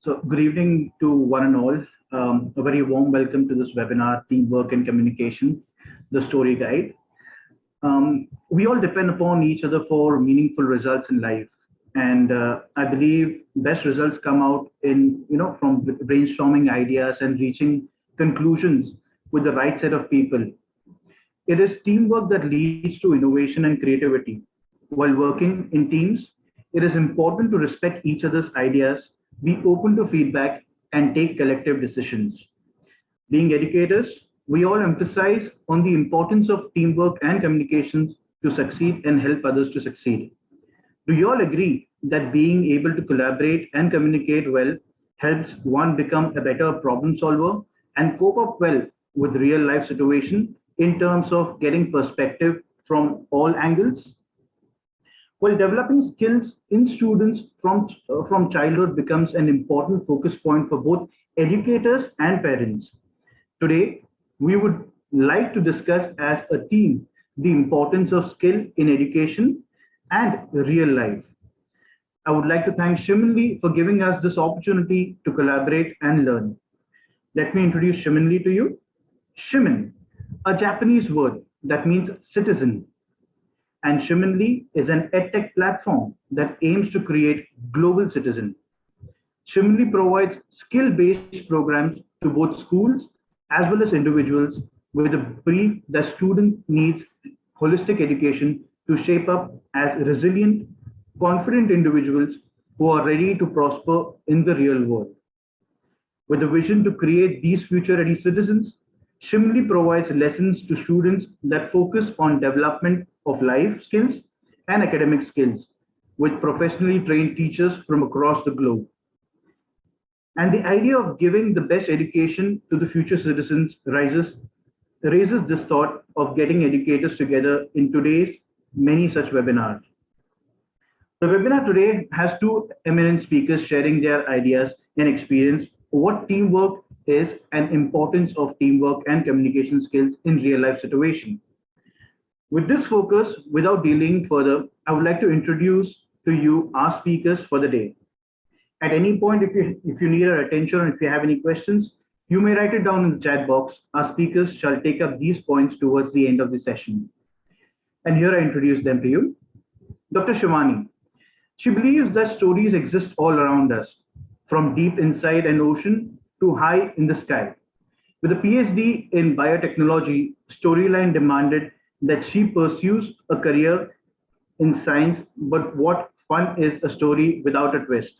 So good evening to one and all. A very warm welcome to this webinar, Teamwork and Communication, the Story Guide. We all depend upon each other for meaningful results in life. And I believe best results come out from brainstorming ideas and reaching conclusions with the right set of people. It is teamwork that leads to innovation and creativity. While working in teams, it is important to respect each other's ideas, be open to feedback, and take collective decisions. Being educators, we all emphasize on the importance of teamwork and communications to succeed and help others to succeed. Do you all agree that being able to collaborate and communicate well helps one become a better problem solver and cope up well with real life situation in terms of getting perspective from all angles? While developing skills in students from childhood becomes an important focus point for both educators and parents. Today, we would like to discuss as a team the importance of skill in education and real life. I would like to thank Shiminly for giving us this opportunity to collaborate and learn. Let me introduce Shiminly to you. Shimin, a Japanese word that means citizen, and Shiminly is an edtech platform that aims to create global citizen. Shiminly provides skill-based programs to both schools as well as individuals with a brief that student needs holistic education to shape up as resilient, confident individuals who are ready to prosper in the real world. With a vision to create these future-ready citizens, Shiminly provides lessons to students that focus on development of life skills and academic skills with professionally trained teachers from across the globe. And the idea of giving the best education to the future citizens raises this thought of getting educators together in today's many such webinars. The webinar today has two eminent speakers sharing their ideas and experience what teamwork is and importance of teamwork and communication skills in real life situation. With this focus, without delaying further, I would like to introduce to you our speakers for the day. At any point, if you need our attention or if you have any questions, you may write it down in the chat box. Our speakers shall take up these points towards the end of the session. And here I introduce them to you. Dr. Shivani. She believes that stories exist all around us, from deep inside an ocean to high in the sky. With a PhD in biotechnology, Storyline demanded that she pursues a career in science, but what fun is a story without a twist?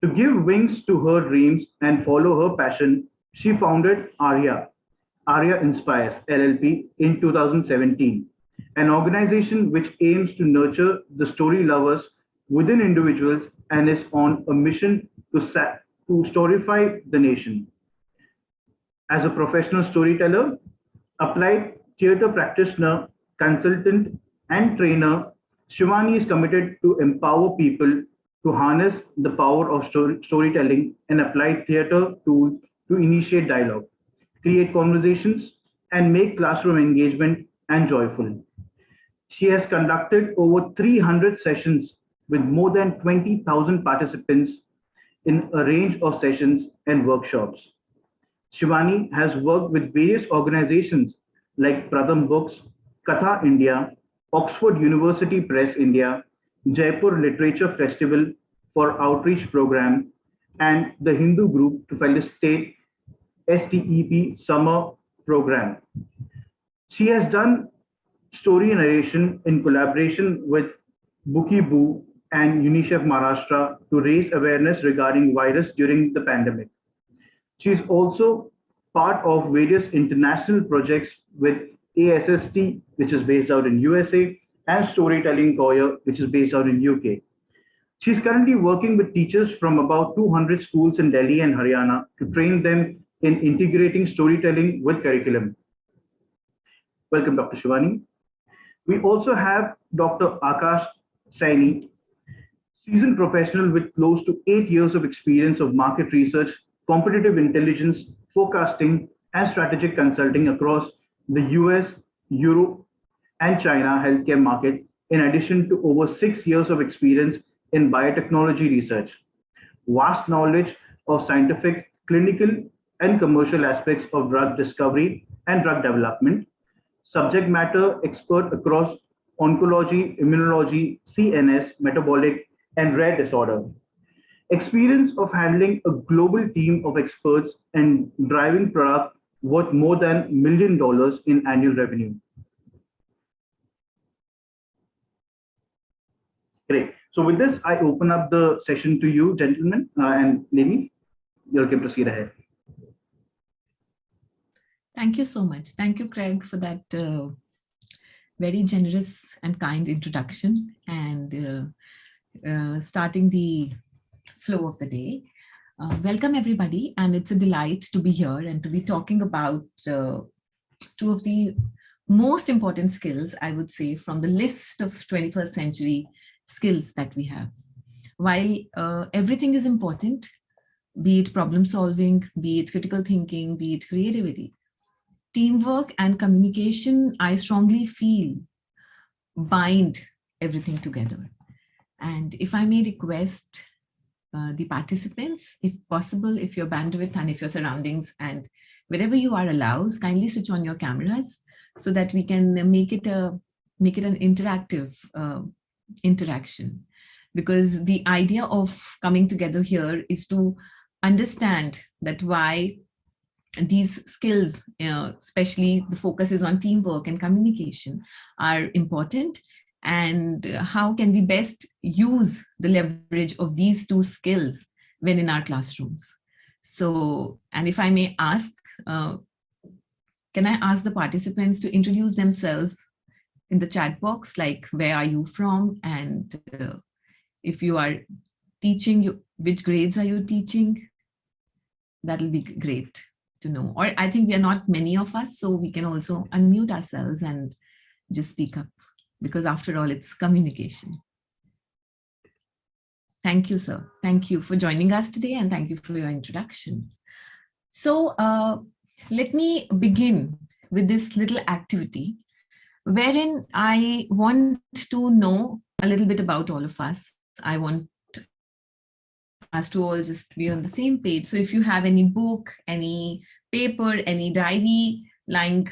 To give wings to her dreams and follow her passion, she founded Arya Inspires LLP in 2017, an organization which aims to nurture the story lovers within individuals and is on a mission to storyfy the nation. As a professional storyteller, applied theater practitioner, consultant, and trainer, Shivani is committed to empower people to harness the power of storytelling and apply theater tools to initiate dialogue, create conversations, and make classroom engagement and joyful. She has conducted over 300 sessions with more than 20,000 participants in a range of sessions and workshops. Shivani has worked with various organizations like Pratham Books, Katha India, Oxford University Press India, Jaipur Literature Festival for Outreach Program, and the Hindu Group to facilitate STEP Summer Program. She has done story narration in collaboration with Bookie Boo and UNICEF Maharashtra to raise awareness regarding virus during the pandemic. She is also part of various international projects with ASST, which is based out in USA, and Storytelling Choir, which is based out in UK. She is currently working with teachers from about 200 schools in Delhi and Haryana to train them in integrating storytelling with curriculum. Welcome, Dr. Shivani. We also have Dr. Akash Saini, seasoned professional with close to 8 years of experience of market research, competitive intelligence, forecasting, and strategic consulting across the US, Europe, and China healthcare market, in addition to over 6 years of experience in biotechnology research. vast knowledge of scientific, clinical, and commercial aspects of drug discovery and drug development, subject matter expert across oncology, immunology, CNS, metabolic, and rare disorder. Experience of handling a global team of experts and driving product worth more than $1 million in annual revenue. Great. So with this, I open up the session to you, gentlemen and ladies. You can proceed ahead. Thank you so much. Thank you, Craig, for that very generous and kind introduction and starting the flow of the day. Welcome, everybody, and it's a delight to be here and to be talking about two of the most important skills, I would say, from the list of 21st century skills that we have. While everything is important, be it problem solving, be it critical thinking, be it creativity, teamwork and communication, I strongly feel, bind everything together. And if I may request the participants, if possible, if your bandwidth and if your surroundings and wherever you are allows, kindly switch on your cameras so that we can make it an interactive interaction. Because the idea of coming together here is to understand that why these skills, especially the focus is on teamwork and communication, are important, and how can we best use the leverage of these two skills when in our classrooms. So, and if I may ask, can I ask the participants to introduce themselves in the chat box, like where are you from, and if you are teaching, which grades are you teaching? That'll be great to know. Or I think we are not many of us, so we can also unmute ourselves and just speak up, because after all, it's communication. Thank you, sir. Thank you for joining us today, and thank you for your introduction. So let me begin with this little activity, wherein I want to know a little bit about all of us. I want us to all just be on the same page. So if you have any book, any paper, any diary lying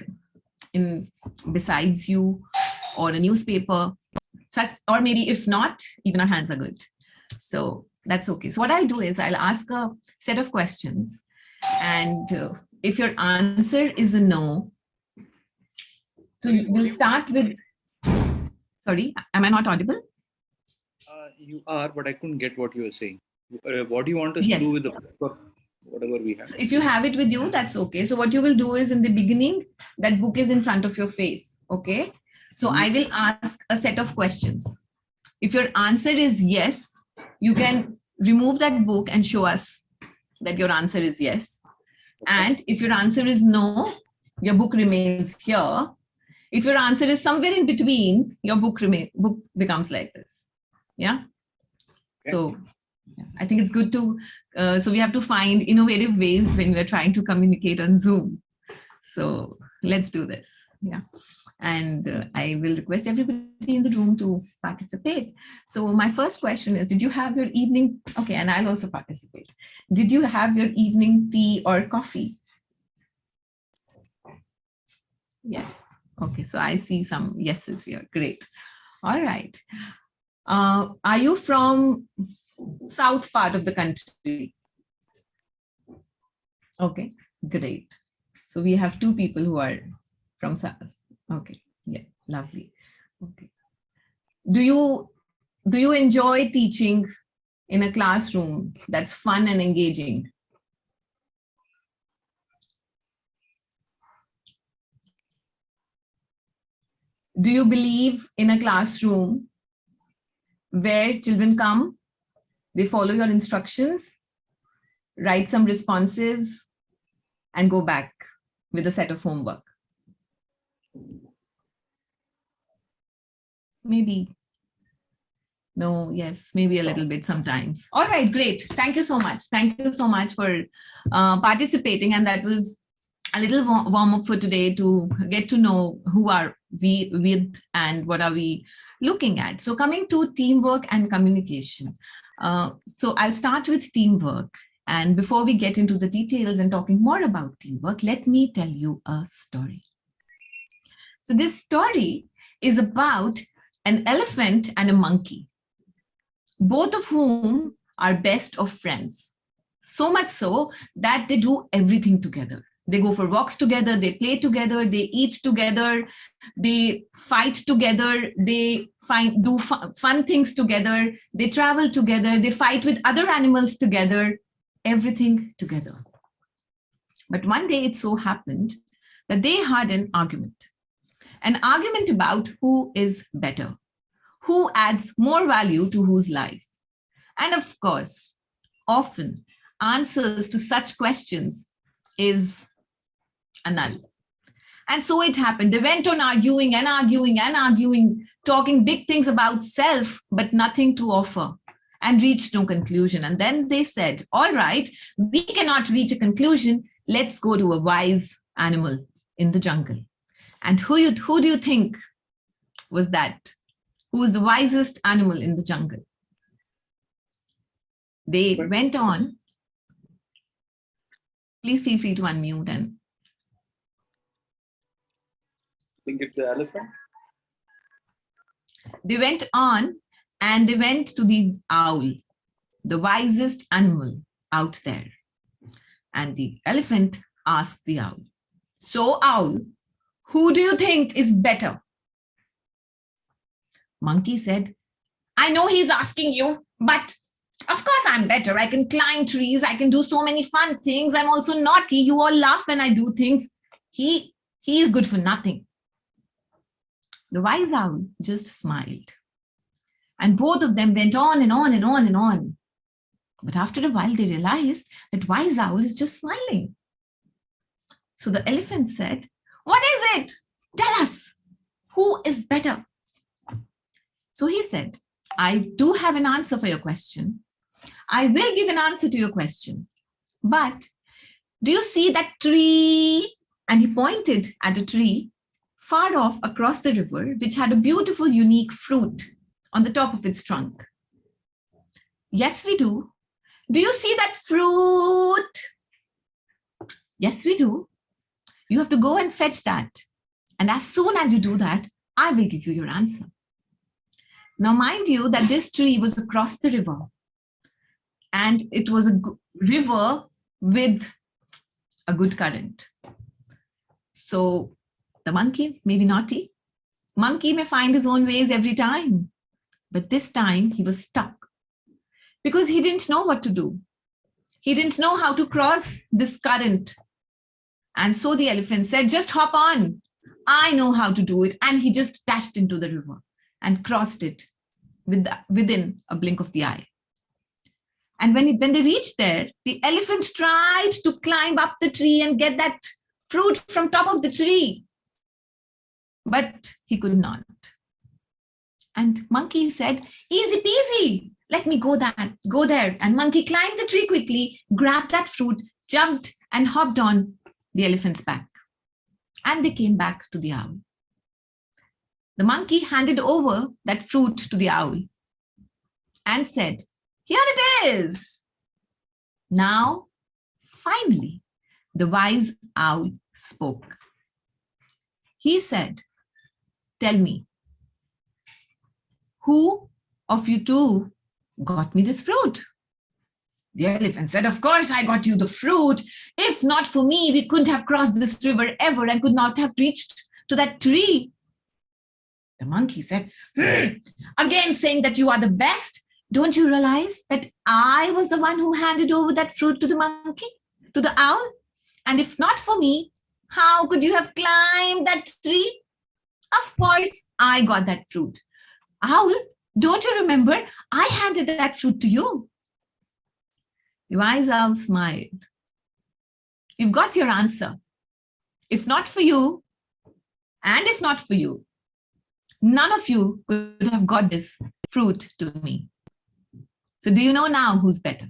in besides you, or a newspaper, such, or maybe if not, even our hands are good. So that's okay. So what I'll do is I'll ask a set of questions, and if your answer is a no, so we'll start with, sorry, am I not audible? You are, but I couldn't get what you were saying. What do you want us to do with the book, whatever we have? So if you have it with you, that's okay. So what you will do is, in the beginning, that book is in front of your face, okay? So I will ask a set of questions. If your answer is yes, you can remove that book and show us that your answer is yes. And if your answer is no, your book remains here. If your answer is somewhere in between, your book becomes like this. Yeah. Okay. So yeah, I think it's good to, so we have to find innovative ways when we're trying to communicate on Zoom. So let's do this. Yeah. And I will request everybody in the room to participate. So my first question is, did you have your evening, okay, and I'll also participate. Did you have your evening tea or coffee? Yes. Okay, so I see some yeses here. Great. All right. Are you from south part of the country? Okay, great. So we have two people who are from south. Okay, yeah, lovely. Okay. Do you enjoy teaching in a classroom that's fun and engaging? Do you believe in a classroom where children come, they follow your instructions, write some responses, and go back with a set of homework? Maybe. No, yes, maybe a little bit sometimes. All right, great. Thank you so much. Thank you so much for participating. And that was a little warm up for today, to get to know who are we with and what are we looking at. So coming to teamwork and communication. So I'll start with teamwork. And before we get into the details and talking more about teamwork, let me tell you a story. So this story is about an elephant and a monkey, both of whom are best of friends. So much so that they do everything together. They go for walks together, they play together, they eat together, they fight together, they do fun things together, they travel together, they fight with other animals together, everything together. But one day it so happened that they had an argument about who is better, who adds more value to whose life. And of course, often answers to such questions is a null. And so it happened. They went on arguing and arguing and arguing, talking big things about self, but nothing to offer, and reached no conclusion. And then they said, all right, we cannot reach a conclusion. Let's go to a wise animal in the jungle. And who do you think was that? Who was the wisest animal in the jungle? They went on. Please feel free to unmute. And I think it's the elephant. They went on and they went to the owl, the wisest animal out there. And the elephant asked the owl, so owl, who do you think is better? Monkey said, I know he's asking you, but of course I'm better. I can climb trees. I can do so many fun things. I'm also naughty. You all laugh when I do things. He is good for nothing. The wise owl just smiled. And both of them went on and on and on and on. But after a while, they realized that wise owl is just smiling. So the elephant said, what is it? Tell us, who is better? So he said, I do have an answer for your question. I will give an answer to your question. But do you see that tree? And he pointed at a tree far off across the river, which had a beautiful, unique fruit on the top of its trunk. Yes, we do. Do you see that fruit? Yes, we do. You have to go and fetch that. And as soon as you do that, I will give you your answer. Now, mind you that this tree was across the river. And it was a river with a good current. So the monkey may be naughty. Monkey may find his own ways every time. But this time he was stuck because he didn't know what to do. He didn't know how to cross this current. And so the elephant said, just hop on. I know how to do it. And he just dashed into the river and crossed it within a blink of the eye. And when they reached there, the elephant tried to climb up the tree and get that fruit from top of the tree. But he could not. And monkey said, easy peasy, let me go there. And monkey climbed the tree quickly, grabbed that fruit, jumped and hopped on the elephant's back. And they came back to the owl. The monkey handed over that fruit to the owl and said, here it is. Now, finally, the wise owl spoke. He said, tell me, who of you two got me this fruit? The elephant said, of course I got you the fruit. If not for me, we couldn't have crossed this river ever and could not have reached to that tree. The monkey said, again saying that you are the best. Don't you realize that I was the one who handed over that fruit to the monkey, to the owl? And if not for me, how could you have climbed that tree? Of course, I got that fruit. Owl, don't you remember? I handed that fruit to you. The wise owl smiled. You've got your answer. If not for you, and if not for you, none of you could have got this fruit to me. So do you know now who's better?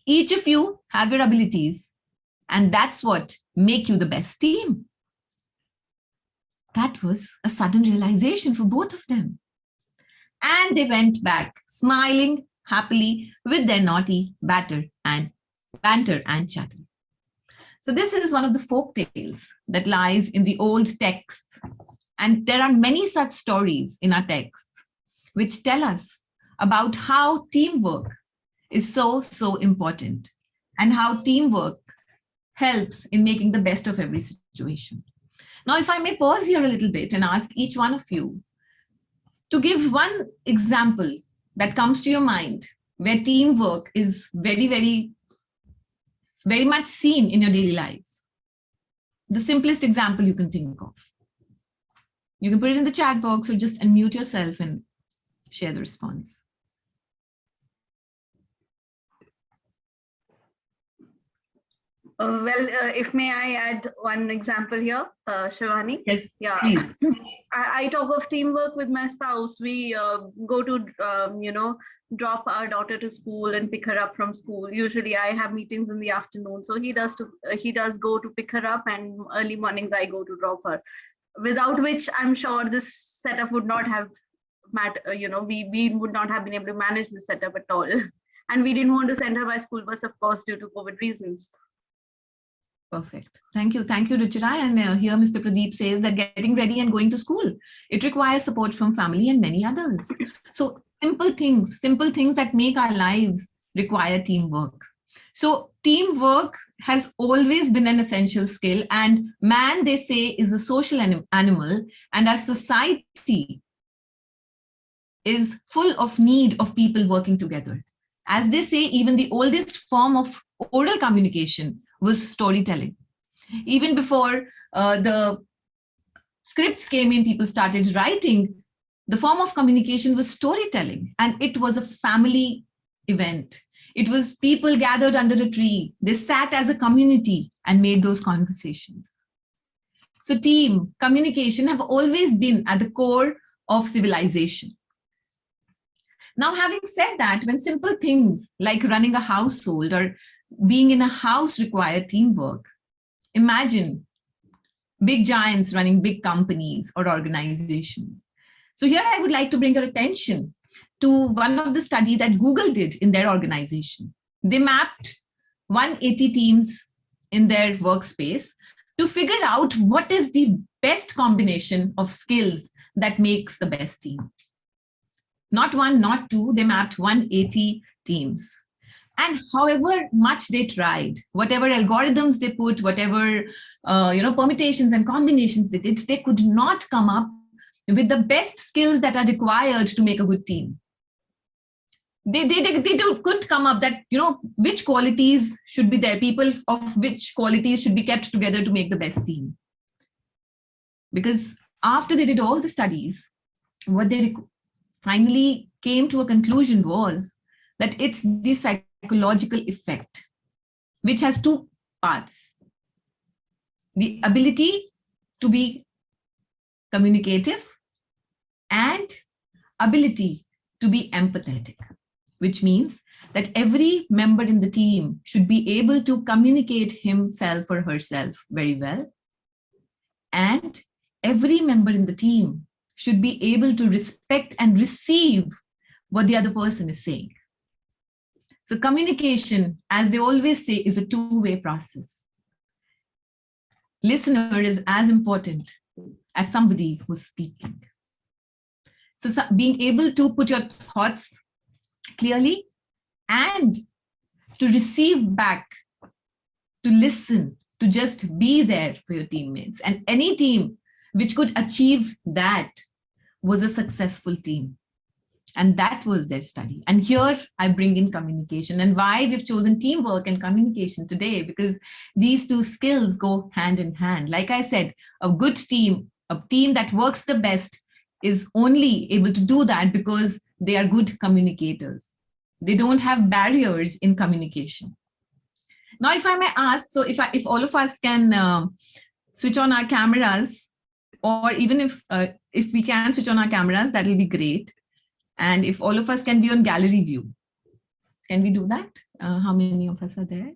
Each of you have your abilities, and that's what make you the best team. That was a sudden realization for both of them. And they went back, smiling happily with their naughty banter and chatter. So this is one of the folk tales that lies in the old texts. And there are many such stories in our texts which tell us about how teamwork is so, so important and how teamwork helps in making the best of every situation. Now, if I may pause here a little bit and ask each one of you to give one example that comes to your mind where teamwork is very, very, very much seen in your daily lives. The simplest example you can think of. You can put it in the chat box or just unmute yourself and share the response. If may I add one example here, Shivani? Yes, yeah. Please. I talk of teamwork with my spouse. We go to, drop our daughter to school and pick her up from school. Usually I have meetings in the afternoon. So he does go to pick her up, and early mornings I go to drop her. Without which I'm sure this setup would not have we would not have been able to manage this setup at all. And we didn't want to send her by school bus, of course, due to COVID reasons. Perfect. Thank you. Thank you, Ruchira. And here Mr. Pradeep says that getting ready and going to school, it requires support from family and many others. So simple things that make our lives require teamwork. So teamwork has always been an essential skill, and man, they say, is a social animal, and our society is full of need of people working together. As they say, even the oldest form of oral communication was storytelling. Even before the scripts came in, people started writing. The form of communication was storytelling, and it was a family event. It was people gathered under a tree. They sat as a community and made those conversations. So team, communication have always been at the core of civilization. Now, having said that, when simple things like running a household or being in a house require teamwork, imagine big giants running big companies or organizations. So here I would like to bring your attention to one of the studies that Google did in their organization. They mapped 180 teams in their workspace to figure out what is the best combination of skills that makes the best team. Not one, not two, they mapped 180 teams. And however much they tried, whatever algorithms they put, whatever permutations and combinations they did, they could not come up with the best skills that are required to make a good team. They couldn't come up that, which qualities should be there, people of which qualities should be kept together to make the best team. Because after they did all the studies, what they finally came to a conclusion was that it's the psychological effect, which has two parts. The ability to be communicative and ability to be empathetic, which means that every member in the team should be able to communicate himself or herself very well. And every member in the team should be able to respect and receive what the other person is saying. So communication, as they always say, is a two-way process. Listener is as important as somebody who's speaking. So being able to put your thoughts clearly and to receive back, to listen, to just be there for your teammates. And any team which could achieve that was a successful team. And that was their study. And here I bring in communication, and why we've chosen teamwork and communication today, because these two skills go hand in hand. Like I said, a good team, a team that works the best, is only able to do that because they are good communicators. They don't have barriers in communication. Now, if I may ask, so if all of us can switch on our cameras, or even if we can switch on our cameras, that will be great. And if all of us can be on gallery view, can we do that? How many of us are there?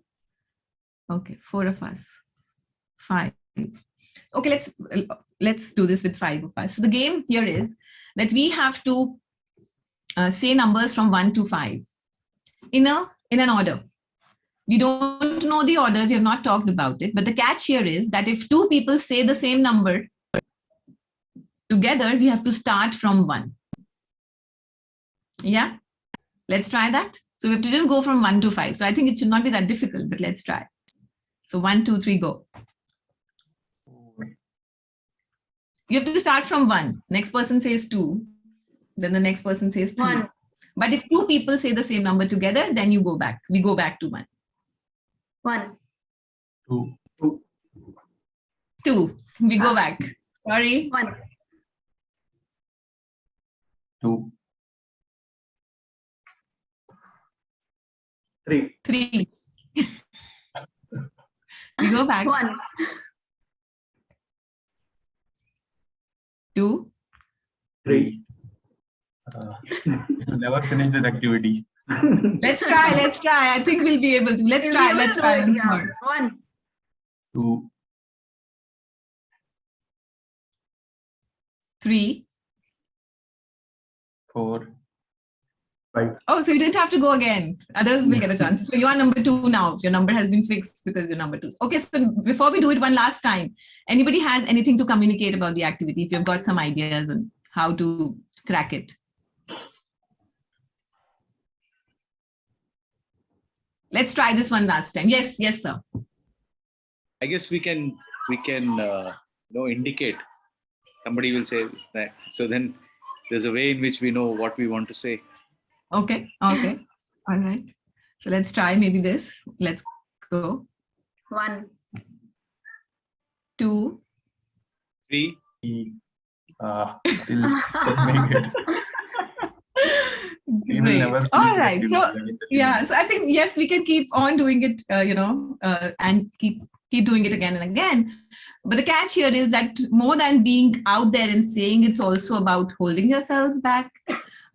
Okay, 4 of us, 5. Okay, let's do this with 5 of us. So the game here is that we have to say numbers from 1 to 5 in an order. We don't know the order, we have not talked about it, but the catch here is that if 2 people say the same number together, we have to start from 1. Yeah, let's try that. So we have to just go from 1 to 5. So I think it should not be that difficult, but let's try. So 1, 2, 3, go. You have to start from 1. Next person says 2. Then the next person says 3. 1. But if 2 people say the same number together, then you go back. We go back to 1. 1. 2. 2. We go back. Sorry. 1. 2. 3. 3. We go back. 1. 2. 3. Never finish this activity. Let's try. I think we'll be able to. Let's try. once more. 1. 2. 3. 4. 5. Oh, so you didn't have to go again. Others will get a chance. So you are number 2 now. Your number has been fixed because you're number 2. Okay, so before we do it one last time, anybody has anything to communicate about the activity? If you've got some ideas on how to crack it. Let's try this one last time. Yes, sir. I guess we can indicate. Somebody will say that. So then there's a way in which we know what we want to say. Okay. All right. So let's try maybe this. Let's go. 1. 2. 3. Still make it. We will Great. never finish All the right. So activity. yeah, so I think, yes, we can keep on doing it, and keep doing it again and again. But the catch here is that more than being out there and saying, it's also about holding yourselves back.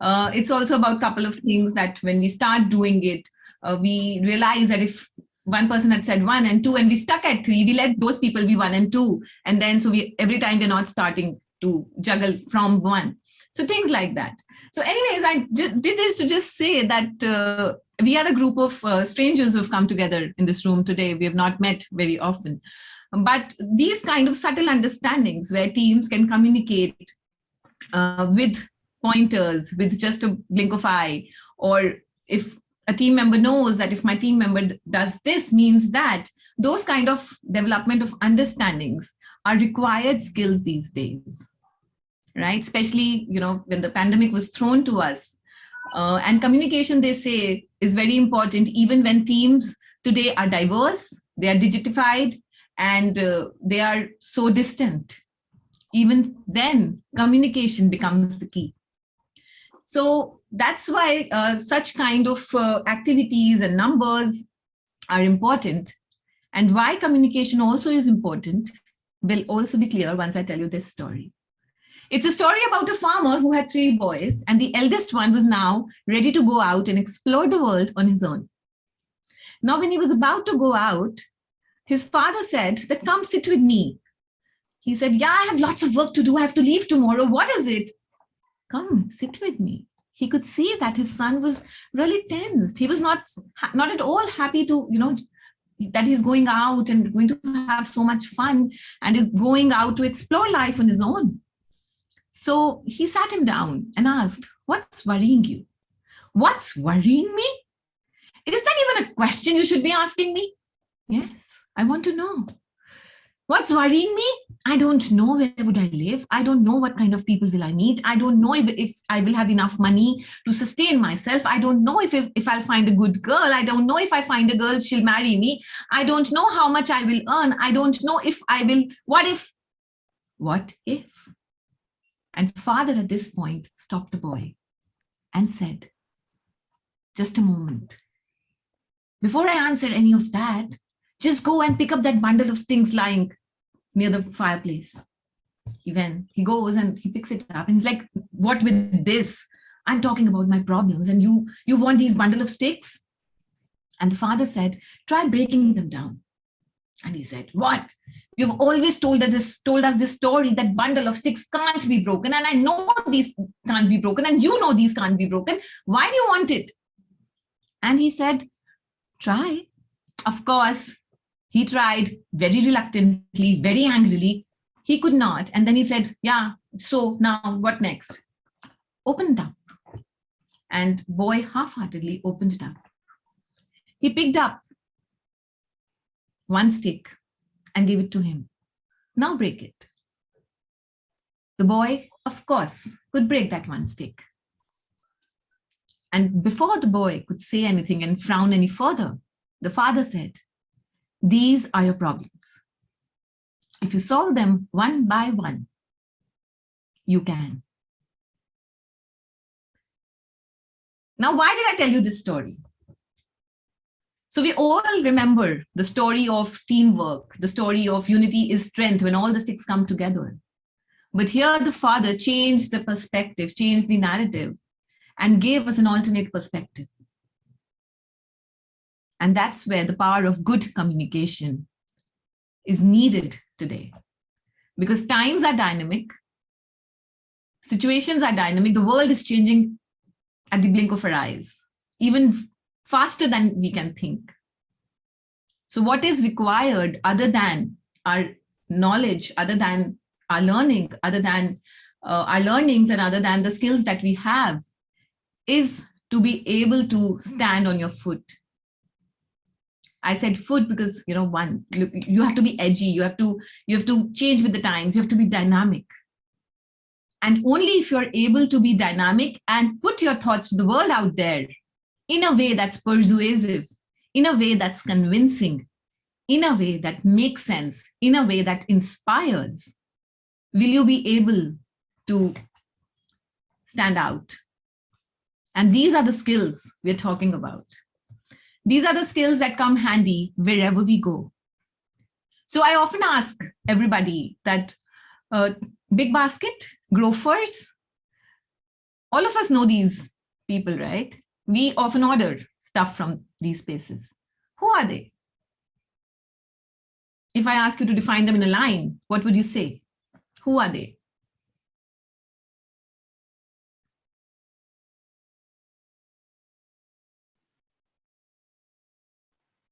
It's also about a couple of things that when we start doing it, we realize that if one person had said 1 and 2 and we stuck at 3, we let those people be 1 and 2. And then so every time we're not starting to juggle from 1. So things like that. So anyways, I just did this to just say that we are a group of strangers who have come together in this room today. We have not met very often. But these kind of subtle understandings where teams can communicate with pointers, with just a blink of eye, or if a team member knows that if my team member does this means that, those kind of development of understandings are required skills these days. Right? Especially, when the pandemic was thrown to us, and communication, they say, is very important, even when teams today are diverse, they are digitified, and they are so distant. Even then, communication becomes the key. So that's why such kind of activities and numbers are important. And why communication also is important will also be clear once I tell you this story. It's a story about a farmer who had 3 boys, and the eldest one was now ready to go out and explore the world on his own. Now, when he was about to go out, his father said that, "Come sit with me." He said, "Yeah, I have lots of work to do. I have to leave tomorrow." "What is it?" "Come, sit with me." He could see that his son was really tensed. He was not at all happy to, that he's going out and going to have so much fun and is going out to explore life on his own. So he sat him down and asked, "What's worrying you?" "What's worrying me? Is that even a question you should be asking me?" "Yes, I want to know." "What's worrying me? I don't know where would I live. I don't know what kind of people will I meet. I don't know if I will have enough money to sustain myself. I don't know if I'll find a good girl. I don't know if I find a girl, she'll marry me. I don't know how much I will earn. I don't know if I will, what if? And father at this point stopped the boy and said, "Just a moment. Before I answer any of that, just go and pick up that bundle of things lying near the fireplace." He goes and he picks it up and he's like, "What with this? I'm talking about my problems and you want these bundle of sticks?" And the father said, "Try breaking them down. And he said, what? You've always told us this story, that bundle of sticks can't be broken. And I know these can't be broken. And you know these can't be broken. Why do you want it? And he said, try. Of course, he tried very reluctantly, very angrily. He could not. And then he said, yeah, so now what next? Open it up. And boy half-heartedly opened it up. He picked up one stick and gave it to him. Now break it. The boy, of course, could break that one stick. And before the boy could say anything and frown any further, the father said, these are your problems. If you solve them one by one, you can. Now, why did I tell you this story? So we all remember the story of teamwork, the story of unity is strength when all the sticks come together. But here the father changed the perspective, changed the narrative, and gave us an alternate perspective. And that's where the power of good communication is needed today. Because times are dynamic, situations are dynamic, the world is changing at the blink of our eyes, even faster than we can think. So what is required other than our knowledge, other than our learning, other than our learnings and other than the skills that we have is to be able to stand on your foot. I said foot because, one, you have to be edgy, you have to change with the times, you have to be dynamic. And only if you're able to be dynamic and put your thoughts to the world out there in a way that's persuasive, in a way that's convincing, in a way that makes sense, in a way that inspires, will you be able to stand out? And these are the skills we're talking about. These are the skills that come handy wherever we go. So I often ask everybody that Big Basket, Grofers, all of us know these people, right? We often order stuff from these spaces. Who are they? If I ask you to define them in a line, what would you say? Who are they?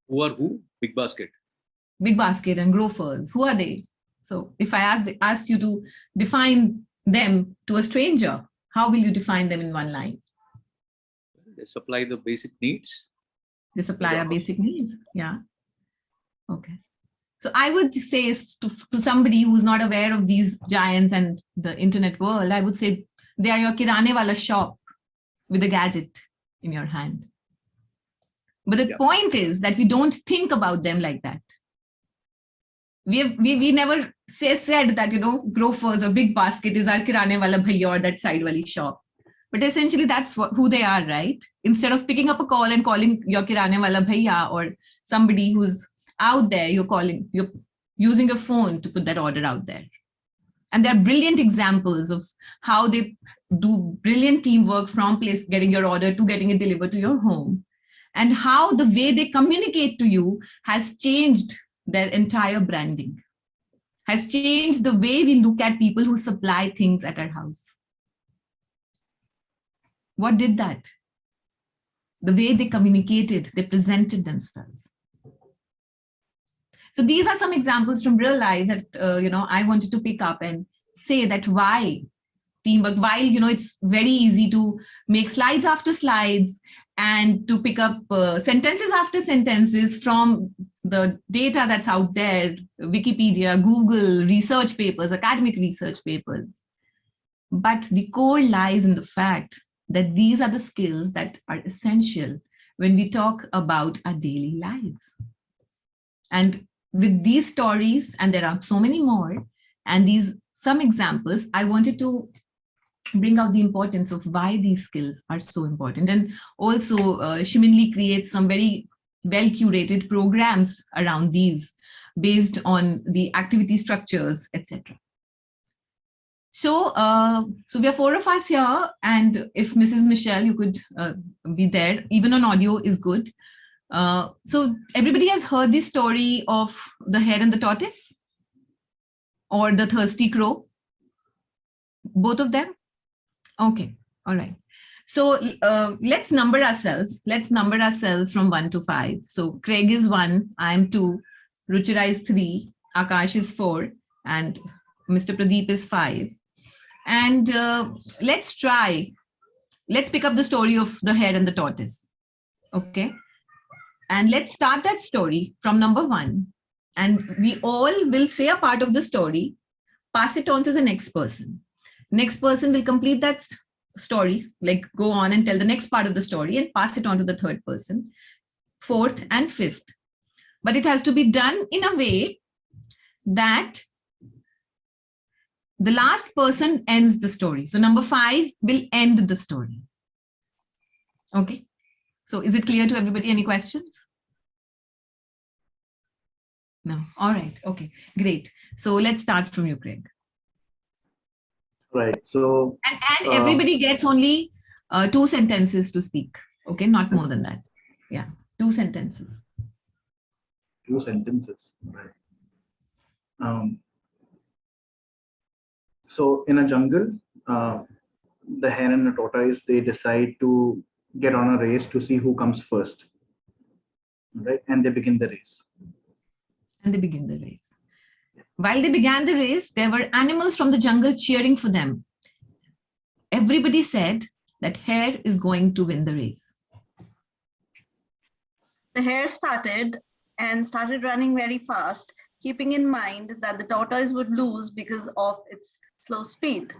Who are who? Big Basket. Big Basket and Grofers, who are they? So if I asked you to define them to a stranger, how will you define them in one line? They supply the basic needs. They supply our basic needs. Yeah. Okay. So I would say to somebody who's not aware of these giants and the internet world, I would say they are your kirane wala shop with a gadget in your hand. But the point is that we don't think about them like that. We never said that, Grofers or Big Basket is our kirane wala bhaiya or that side wali shop. But essentially that's who they are, right? Instead of picking up a call and calling your kirane wala bhaiya or somebody who's out there, you're using your phone to put that order out there. And there are brilliant examples of how they do brilliant teamwork from getting your order to getting it delivered to your home. And how the way they communicate to you has changed their entire branding, has changed the way we look at people who supply things at our house. What did that? The way they communicated, they presented themselves. So these are some examples from real life that, I wanted to pick up and say that why teamwork, while, it's very easy to make slides after slides and to pick up sentences after sentences from the data that's out there, Wikipedia, Google, research papers, academic research papers. But the core lies in the fact that these are the skills that are essential when we talk about our daily lives. And with these stories, and there are so many more, and some examples, I wanted to bring out the importance of why these skills are so important. And also Shiminly creates some very well curated programs around these based on the activity structures, etc. So we are 4 of us here, and if Mrs. Michelle, you could be there, even on audio is good. So everybody has heard the story of the hare and the tortoise, or the thirsty crow? Both of them? Okay, all right. So let's number ourselves. Let's number ourselves from 1 to 5. So Craig is 1, I am 2, Ruchira is 3, Akash is 4, and Mr. Pradeep is 5. And let's pick up the story of the hare and the tortoise. Okay. And let's start that story from number 1. And we all will say a part of the story, pass it on to the next person. Next person will complete that story, like go on and tell the next part of the story and pass it on to the third person, fourth and fifth. But it has to be done in a way that the last person ends the story. So number 5 will end the story. Okay. So is it clear to everybody? Any questions? No. All right. Okay, great. So let's start from you, Craig. Right. So and everybody gets only 2 sentences to speak. Okay, not more than that. Yeah, 2 sentences. 2 sentences. Right. So in a jungle, the hare and the tortoise, they decide to get on a race to see who comes first. Right, and they begin the race. While they began the race, there were animals from the jungle cheering for them. Everybody said that hare is going to win the race. The hare started running very fast, keeping in mind that the tortoise would lose because of its slow speed.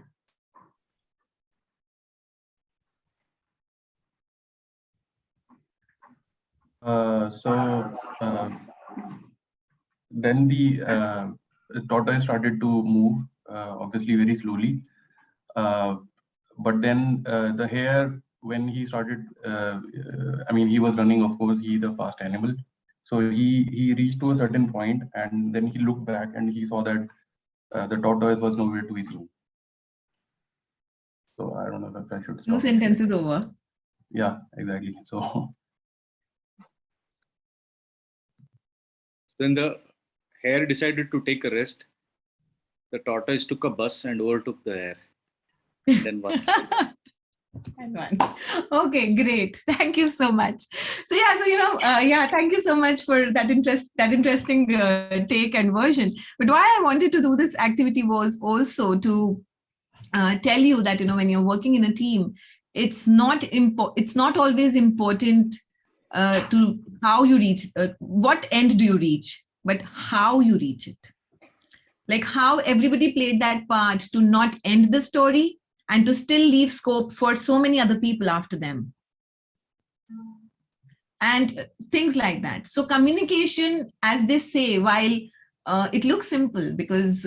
Then the tortoise started to move, obviously very slowly. But then the hare, when he started, he was running, of course, he's a fast animal. So he reached to a certain point, and then he looked back and he saw that the tortoise was nowhere to be seen. So I don't know if I should stop. 2 sentences over. Yeah, exactly. So then the hare decided to take a rest. The tortoise took a bus and overtook the hare. And then won. Okay, great. Thank you so much. So thank you so much for that interesting take and version. But why I wanted to do this activity was also to tell you that when you're working in a team, it's not always important to how you reach what end do you reach, but how you reach it. Like how everybody played that part to not end the story and to still leave scope for so many other people after them. And things like that. So communication, as they say, while it looks simple because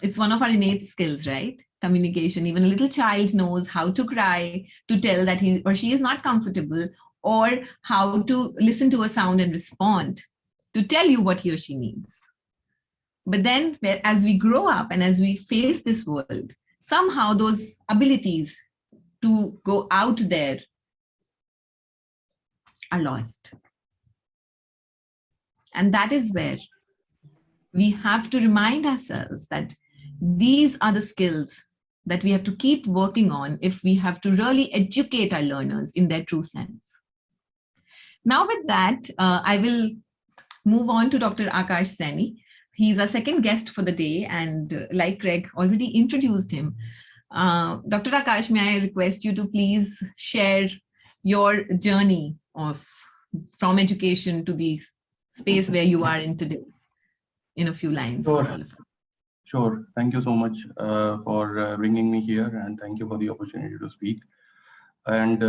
it's one of our innate skills, right? Communication. Even a little child knows how to cry to tell that he or she is not comfortable, or how to listen to a sound and respond to tell you what he or she needs. But then as we grow up and as we face this world, somehow those abilities to go out there are lost. And that is where we have to remind ourselves that these are the skills that we have to keep working on if we have to really educate our learners in their true sense. Now with that, I will move on to Dr. Akash Saini. He's our second guest for the day, and like Craig already introduced him, Dr. Akash, may I request you to please share your journey from education to the space where you are in today in a few lines. Sure. Thank you so much for bringing me here, and thank you for the opportunity to speak. And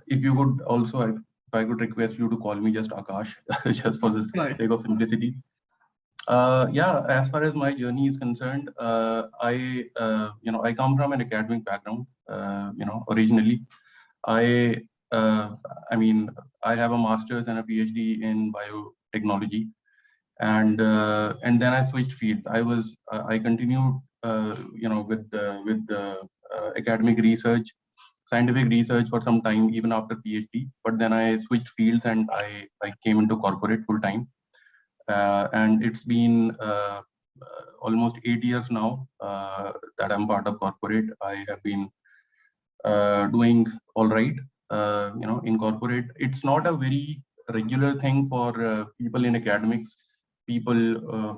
if you would also, if I could request you to call me just Akash, just for the sake of simplicity. As far as my journey is concerned, I come from an academic background. Originally, I have a master's and a PhD in biotechnology, and then I switched fields. I continued, with the academic research. scientific research for some time, even after PhD. But then I switched fields and I came into corporate full time. And it's been almost 8 years now that I'm part of corporate. I have been doing all right, in corporate. It's not a very regular thing for people in academics, people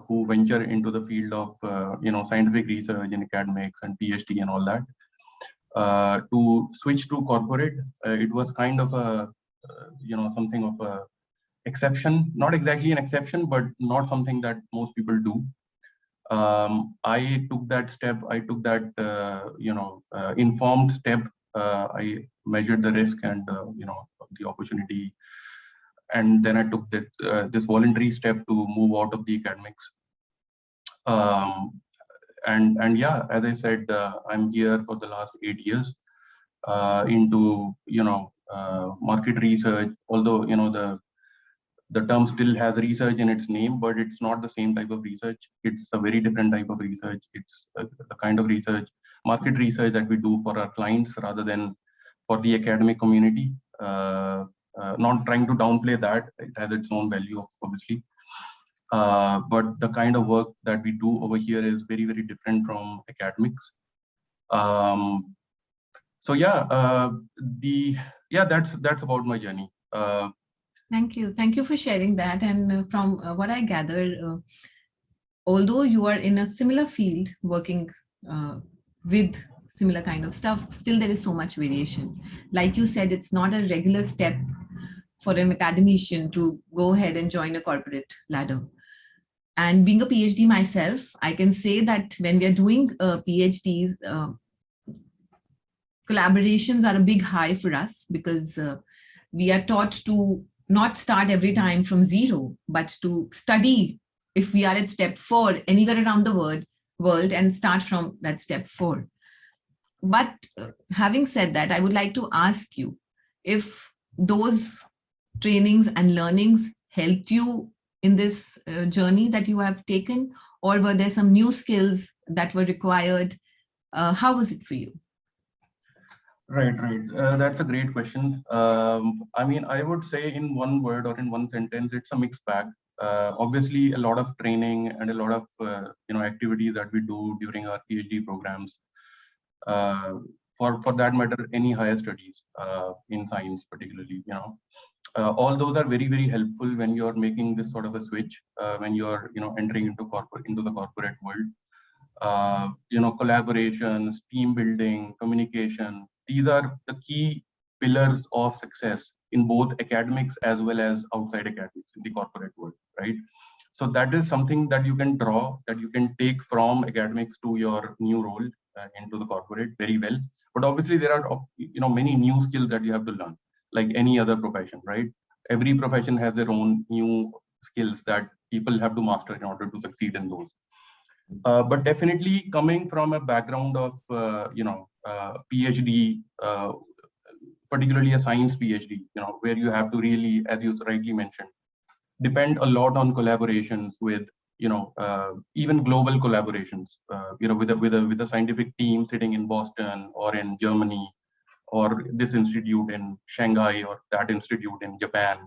who venture into the field of scientific research in academics and PhD and all that. To switch to corporate, it was kind of a something of a exception, not exactly an exception, but not something that most people do. I took that step. I took that informed step. I measured the risk and the opportunity, and then I took this voluntary step to move out of the academics. And yeah, as I said, I'm here for the last 8 years into market research. Although the term still has research in its name, but it's not the same type of research. It's a very different type of research. It's the kind of research, market research, that we do for our clients rather than for the academic community. Not trying to downplay that, it has its own value, obviously. But the kind of work that we do over here is very, very different from academics. So yeah, that's about my journey. Thank you. Thank you for sharing that. And from what I gather, although you are in a similar field working with similar kind of stuff, still there is so much variation. Like you said, it's not a regular step for an academician to go ahead and join a corporate ladder. And being a PhD myself, I can say that when we are doing PhDs, collaborations are a big high for us, because we are taught to not start every time from zero, but to study if we are at step 4 anywhere around the world and start from that step 4. But having said that, I would like to ask you if those trainings and learnings helped you in this journey that you have taken, or were there some new skills that were required? How was it for you? Right. That's a great question. I mean, I would say in one word or in one sentence, it's a mixed bag. Obviously, a lot of training and a lot of activities that we do during our PhD programs. For that matter, any higher studies in science, particularly, all those are very, very helpful when you're making this sort of a switch, when you're entering into the corporate world. Collaborations, team building, communication. These are the key pillars of success in both academics as well as outside academics in the corporate world, right? So that is something that you can draw, that you can take from academics to your new role into the corporate very well. But obviously there are many new skills that you have to learn, like any other profession, right? Every profession has their own new skills that people have to master in order to succeed in those. But definitely coming from a background of PhD, particularly a science PhD, where you have to really, as you rightly mentioned, depend a lot on collaborations with even global collaborations, with a scientific team sitting in Boston or in Germany, or this institute in Shanghai or that institute in Japan,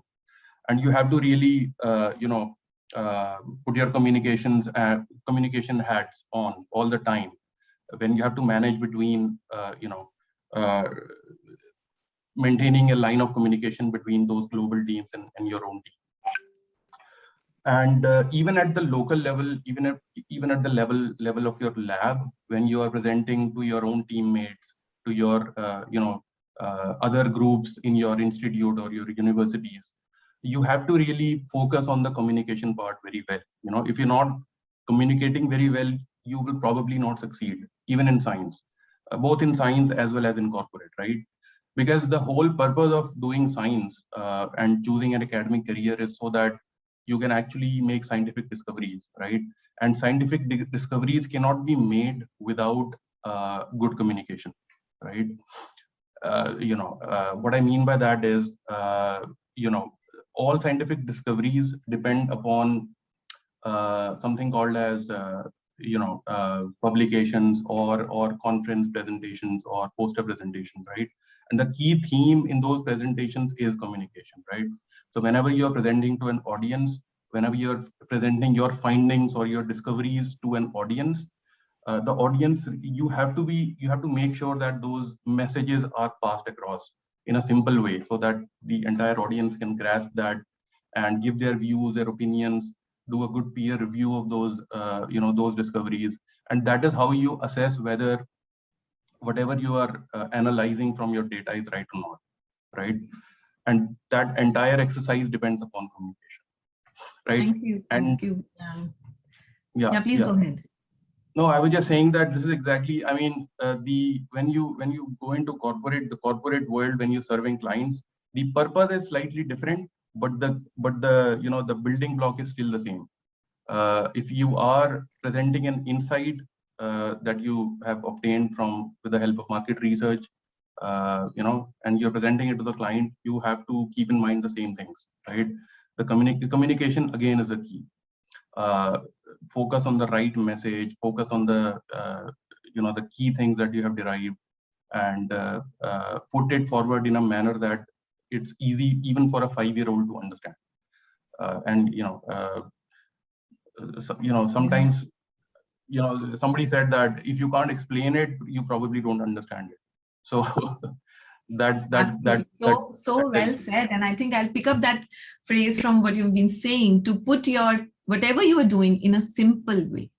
and you have to really put your communication hats on all the time when you have to manage between maintaining a line of communication between those global teams and your own team. And even at the local level, even at the level of your lab, when you are presenting to your own teammates, to your other groups in your institute or your universities, you have to really focus on the communication part very well. If you're not communicating very well, you will probably not succeed, even in science, both in science as well as in corporate, right? Because the whole purpose of doing science and choosing an academic career is so that you can actually make scientific discoveries, right? And scientific discoveries cannot be made without good communication, right? What I mean by that is, all scientific discoveries depend upon something called as publications or conference presentations or poster presentations, right? And the key theme in those presentations is communication, right? So whenever you're presenting to an audience, whenever you're presenting your findings or your discoveries to an audience, the audience, you have to make sure that those messages are passed across in a simple way so that the entire audience can grasp that and give their views, their opinions, do a good peer review of those, those discoveries. And that is how you assess whether whatever you are analyzing from your data is right or not, right? And that entire exercise depends upon communication, right? Thank you. And Thank you. yeah, Please go ahead. No, I was just saying that this is exactly, I mean, when you go into the corporate world, when you're serving clients, the purpose is slightly different, but the the building block is still the same. If you are presenting an insight that you have obtained with the help of market research, and you're presenting it to the client, you have to keep in mind the same things, right? The communication again is a key. Focus on the right message, focus on the the key things that you have derived, and put it forward in a manner that it's easy even for a 5-year-old to understand. Sometimes somebody said that if you can't explain it, you probably don't understand it. So so well said. And I think I'll pick up that phrase from what you've been saying, to put your whatever you are doing in a simple way.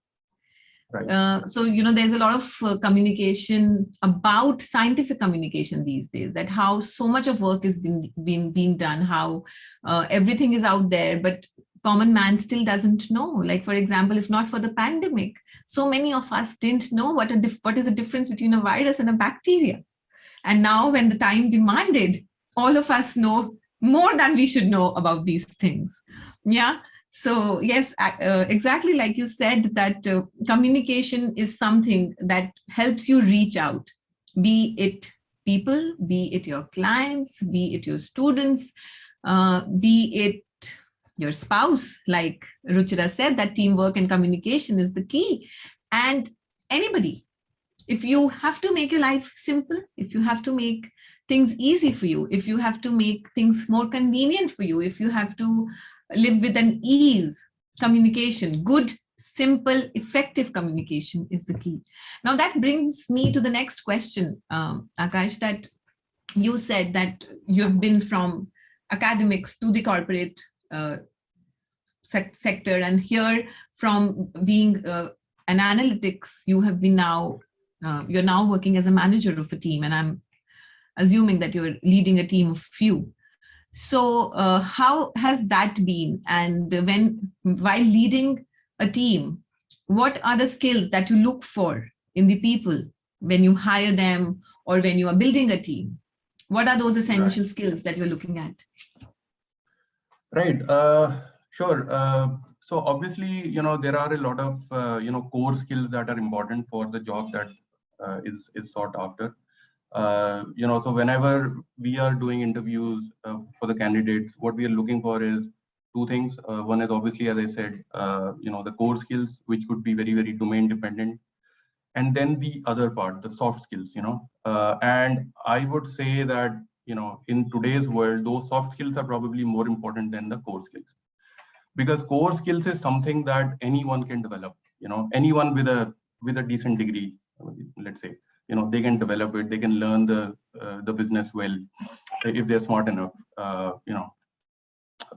Right. So there's a lot of communication about scientific communication these days, that how so much of work is being done, how everything is out there, but common man still doesn't know. Like, for example, if not for the pandemic, so many of us didn't know what is the difference between a virus and a bacteria. And now when the time demanded, all of us know more than we should know about these things. Yeah. So yes, exactly like you said, that communication is something that helps you reach out, be it people, be it your clients, be it your students, be it your spouse. Like Ruchira said, that teamwork and communication is the key. And anybody, if you have to make your life simple, if you have to make things easy for you, if you have to make things more convenient for you, if you have to live with an ease, communication, good, simple, effective communication is the key. Now that brings me to the next question, Akash, that you said that you have been from academics to the corporate sector, and here from being an analytics, you have been you're now working as a manager of a team, and I'm assuming that you're leading a team of few. So how has that been? And while leading a team, what are the skills that you look for in the people when you hire them or when you are building a team? What are those essential skills that you're looking at? Right. Sure. So obviously, there are a lot of, core skills that are important for the job that is sought after. So whenever we are doing interviews for the candidates, what we are looking for is two things. One is obviously, as I said, the core skills, which could be very, very domain dependent. And then the other part, the soft skills, and I would say that, in today's world, those soft skills are probably more important than the core skills, because core skills is something that anyone can develop, anyone with a decent degree, let's say, they can develop it, they can learn the business well if they're smart enough,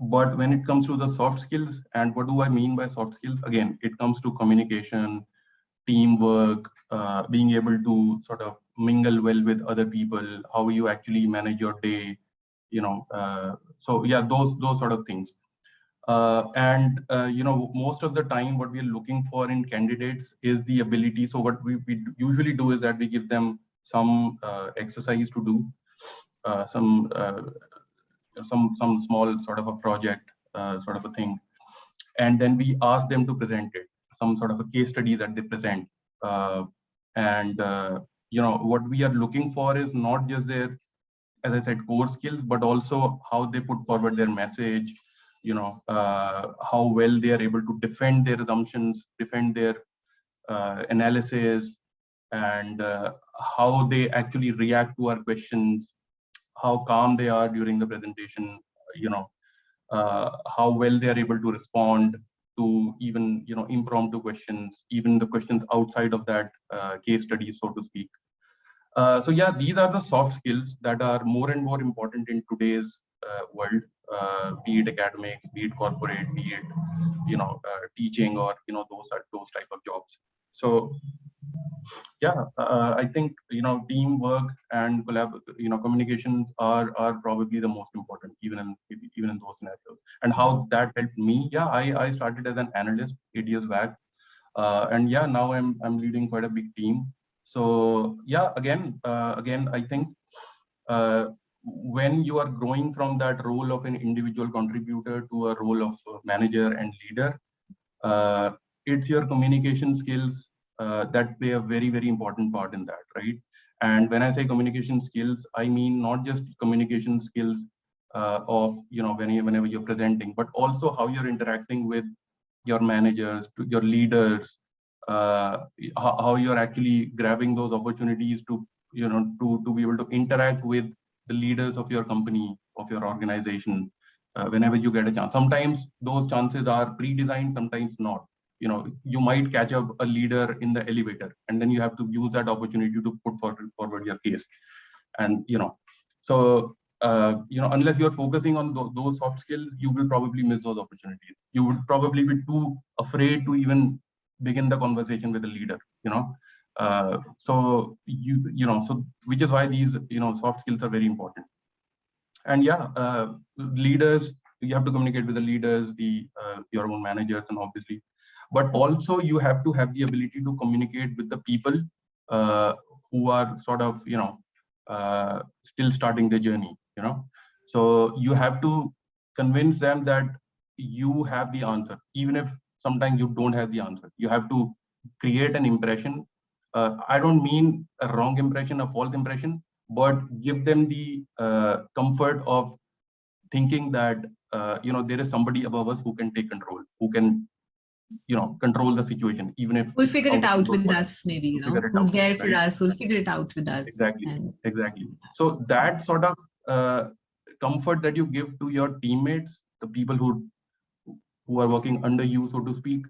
But when it comes to the soft skills, and what do I mean by soft skills? Again, it comes to communication, teamwork, being able to sort of mingle well with other people, how you actually manage your day, so yeah, those sort of things. Most of the time what we're looking for in candidates is the ability. So what we usually do is that we give them some exercise to do, some small sort of a project, sort of a thing, and then we ask them to present it, some sort of a case study that they present. What we are looking for is not just their, as I said, core skills, but also how they put forward their message, how well they are able to defend their assumptions, defend their analysis, and how they actually react to our questions, how calm they are during the presentation, how well they are able to respond to even impromptu questions, even the questions outside of that case study, so to speak. So yeah, these are the soft skills that are more and more important in today's world, be it academics, be it corporate, be it teaching, or those type of jobs. So yeah, I think teamwork and communications are probably the most important, even in those scenarios. And how that helped me, yeah, I started as an analyst 8 years back, and yeah, now I'm leading quite a big team. So yeah, again, I think when you are growing from that role of an individual contributor to a role of manager and leader, it's your communication skills that play a very, very important part in that, right? And when I say communication skills, I mean not just communication skills of whenever you're presenting, but also how you're interacting with your managers, to your leaders, how you're actually grabbing those opportunities to to be able to interact with the leaders of your company, of your organization, whenever you get a chance. Sometimes those chances are pre-designed, sometimes not. You might catch up a leader in the elevator, and then you have to use that opportunity to put forward your case. And so unless you're focusing on those soft skills, you will probably miss those opportunities. You would probably be too afraid to even begin the conversation with the leader. So so which is why these soft skills are very important. And yeah, leaders, you have to communicate with the leaders, your own managers, and obviously, but also you have to have the ability to communicate with the people who are sort of still starting their journey. So you have to convince them that you have the answer, even if sometimes you don't have the answer. You have to create an impression. I don't mean a wrong impression, a false impression, but give them the comfort of thinking that there is somebody above us who can take control, who can control the situation, even if we'll figure it out with us, maybe, who's there for us, we'll figure it out with us. Exactly. So that sort of comfort that you give to your teammates, the people who are working under you, so to speak,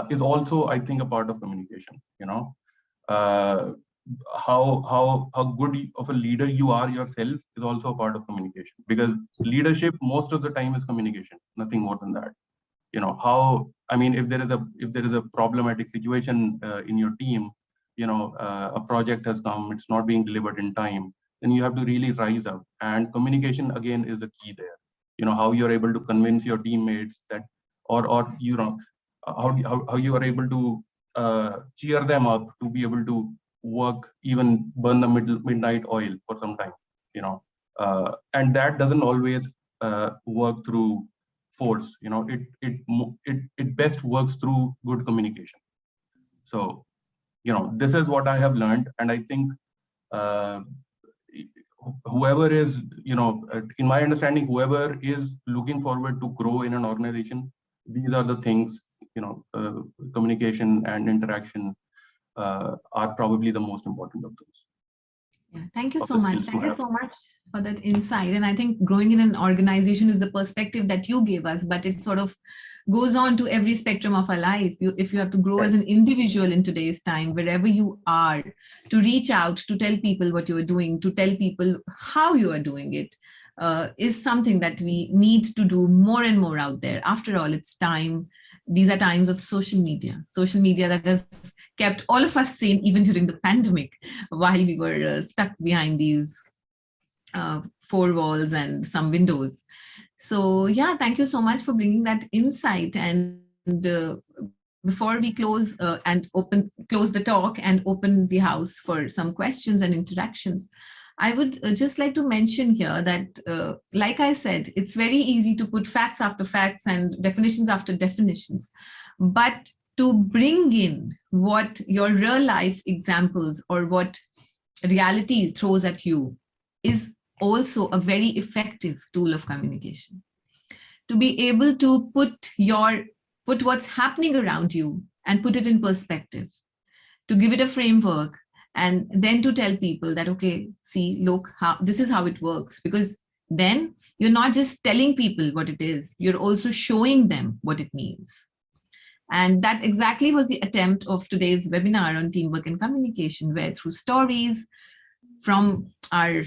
is also, I think, a part of communication. How good of a leader you are yourself is also a part of communication, because leadership most of the time is communication, nothing more than that. If there is a problematic situation in your team, a project has come, it's not being delivered in time, then you have to really rise up. And communication again is a key there. How you're able to convince your teammates that, or how you are able to cheer them up to be able to work, even burn the midnight oil for some time. And that doesn't always work through force. It best works through good communication. So this is what I have learned, and I think whoever is in my understanding, whoever is looking forward to grow in an organization, these are the things, communication and interaction are probably the most important of those. Yeah, thank you so much. Thank you so much for that insight. And I think growing in an organization is the perspective that you gave us, but it sort of goes on to every spectrum of our life. If you have to grow as an individual in today's time, wherever you are, to reach out, to tell people what you are doing, to tell people how you are doing it, is something that we need to do more and more out there. After all, it's time. These are times of social media that has kept all of us sane, even during the pandemic, while we were stuck behind these four walls and some windows. So yeah, thank you so much for bringing that insight. And before we close close the talk and open the house for some questions and interactions, I would just like to mention here that, like I said, it's very easy to put facts after facts and definitions after definitions, but to bring in what your real life examples or what reality throws at you is also a very effective tool of communication. To be able to put what's happening around you and put it in perspective, to give it a framework and then to tell people that, okay, see, look, how this is how it works. Because then you're not just telling people what it is, you're also showing them what it means. And that exactly was the attempt of today's webinar on teamwork and communication, where through stories from our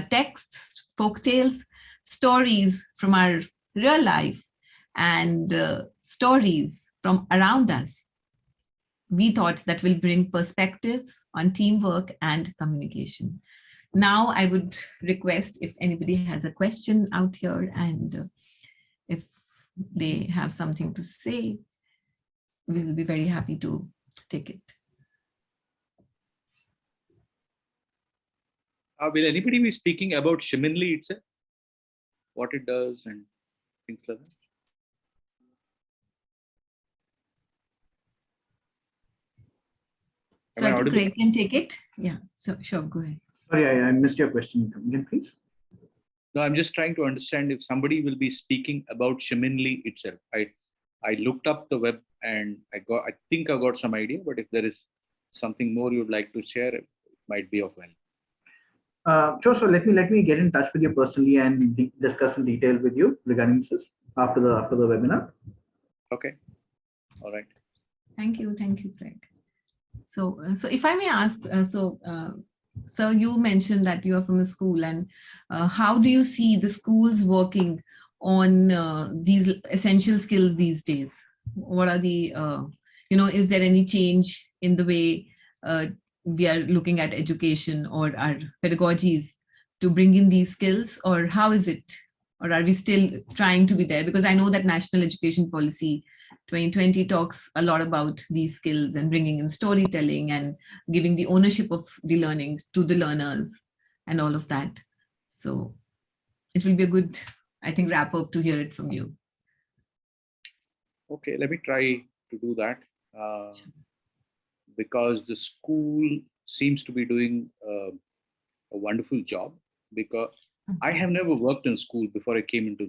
texts, folk tales, stories from our real life, and stories from around us, we thought that will bring perspectives on teamwork and communication. Now, I would request if anybody has a question out here, and if they have something to say, we will be very happy to take it. Will anybody be speaking about Shiminly itself? What it does and things like that? So I think Craig can take it. Yeah, so sure, go ahead. Sorry, I missed your question. Come again, please. No, I'm just trying to understand if somebody will be speaking about Shiminly itself. I looked up the web and I think I got some idea, but if there is something more you'd like to share, it might be of value. Sure. So let me get in touch with you personally and discuss in detail with you regarding this after the webinar. Okay. All right. Thank you, Craig. So if I may ask, so you mentioned that you are from a school, and how do you see the schools working on these essential skills these days? What are the, is there any change in the way we are looking at education or our pedagogies to bring in these skills, or how is it? Or are we still trying to be there? Because I know that National Education Policy 2020 talks a lot about these skills and bringing in storytelling and giving the ownership of the learning to the learners and all of that. So it will be a good, I think, wrap up to hear it from you. Okay, let me try to do that. Because the school seems to be doing a wonderful job, because I have never worked in school before I came into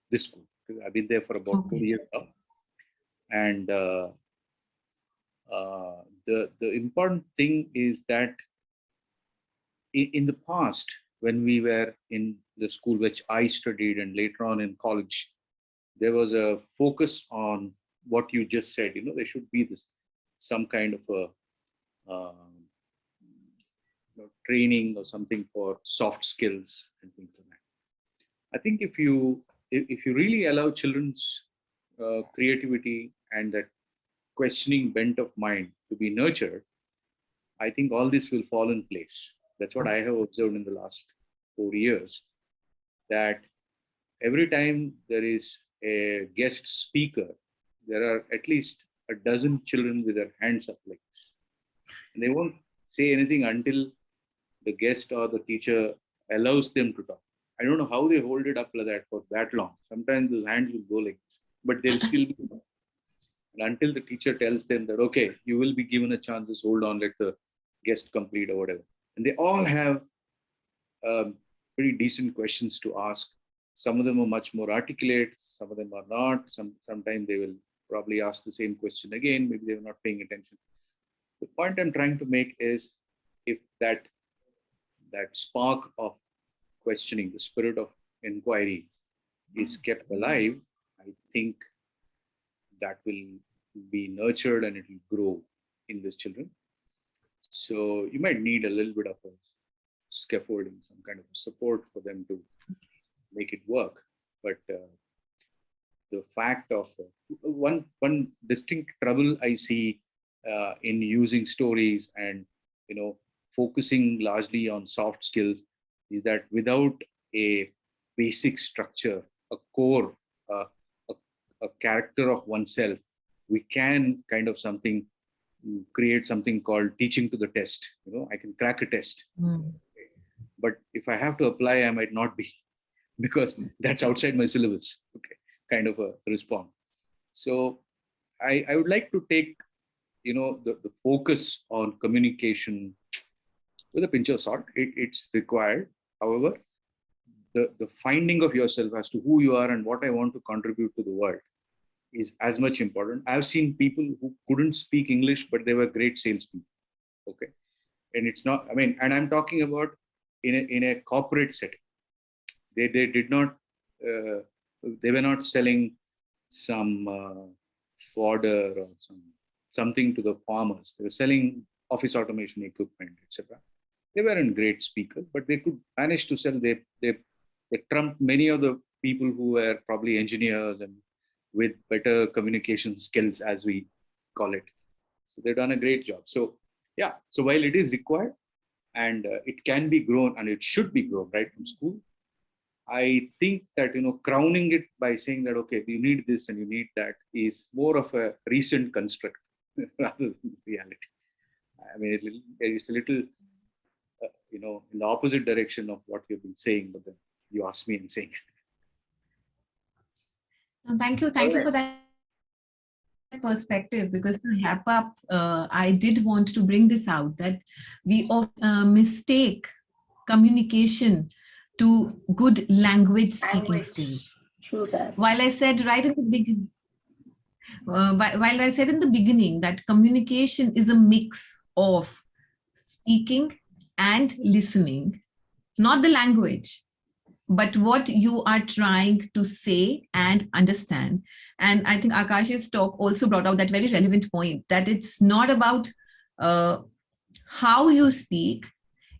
this school. I've been there for about 4 years now. And the important thing is that in the past, when we were in the school which I studied and later on in college, there was a focus on what you just said. There should be some kind of a training or something for soft skills and things like that. I think if you really allow children's creativity and that questioning bent of mind to be nurtured, I think all this will fall in place. That's what I have observed in the last 4 years, that every time there is a guest speaker, there are at least a dozen children with their hands up like this. And they won't say anything until the guest or the teacher allows them to talk. I don't know how they hold it up like that for that long. Sometimes the hands will go like this, but they'll still be. And until the teacher tells them that, okay, you will be given a chance, just hold on, let the guest complete or whatever. And they all have pretty decent questions to ask. Some of them are much more articulate, some of them are not. Sometimes they will probably ask the same question again, maybe they were not paying attention. The point I'm trying to make is, if that spark of questioning, the spirit of inquiry is kept alive, I think that will be nurtured and it will grow in these children. So you might need a little bit of a scaffolding, some kind of support for them to make it work. But the fact of one distinct trouble I see in using stories and focusing largely on soft skills is that without a basic structure, a core, a character of oneself, we can kind of create something called teaching to the test. I can crack a test, but if I have to apply, I might not be, because that's outside my syllabus. Okay, kind of a response. So I would like to take the focus on communication with a pinch of salt. It's required. However, the finding of yourself as to who you are and what I want to contribute to the world is as much important. I've seen people who couldn't speak English, but they were great salespeople. Okay. And it's not, I mean, and I'm talking about in a corporate setting. They did not, they were not selling some fodder or something to the farmers. They were selling office automation equipment, etc. They weren't great speakers, but they could manage to sell. They trumped many of the people who were probably engineers and with better communication skills, as we call it. So they've done a great job. So yeah, so while it is required and it can be grown and it should be grown right from school, I think that, crowning it by saying that, okay, you need this and you need that is more of a recent construct rather than reality. I mean, it's a little, in the opposite direction of what you've been saying, but then you asked me, I'm saying. Thank you for that perspective, because to wrap up, I did want to bring this out, that we often mistake communication to good language speaking skills. True that. While I said right in the beginning, while I said in the beginning that communication is a mix of speaking and listening, not the language, but what you are trying to say and understand. And I think Akash's talk also brought out that very relevant point, that it's not about how you speak,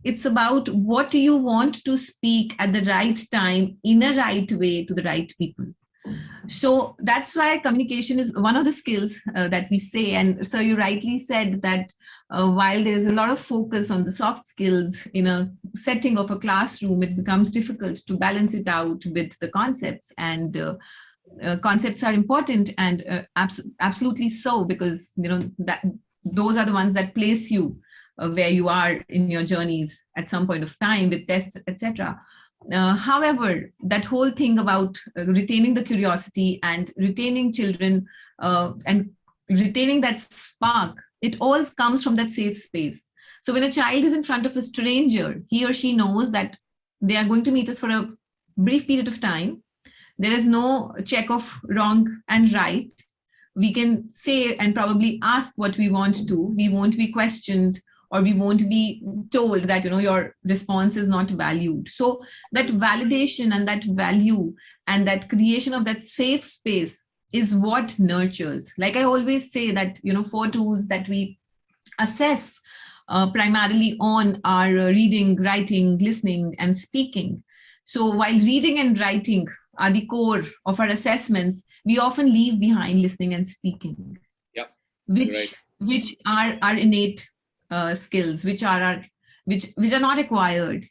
it's about what you want to speak at the right time, in a right way, to the right people. So that's why communication is one of the skills that we say. And so you rightly said that while there's a lot of focus on the soft skills in a setting of a classroom, it becomes difficult to balance it out with the concepts. And concepts are important, and absolutely so, because that those are the ones that place you where you are in your journeys at some point of time with tests, etc. However, that whole thing about retaining the curiosity and retaining children and retaining that spark, it all comes from that safe space. So when a child is in front of a stranger, he or she knows that they are going to meet us for a brief period of time. There is no check of wrong and right. We can say and probably ask what we want to. We won't be questioned, or we won't be told that, your response is not valued. So that validation and that value and that creation of that safe space is what nurtures. Like I always say that, 4 tools that we assess primarily on are reading, writing, listening, and speaking. So while reading and writing are the core of our assessments, we often leave behind listening and speaking, which are our innate skills, which are not acquired.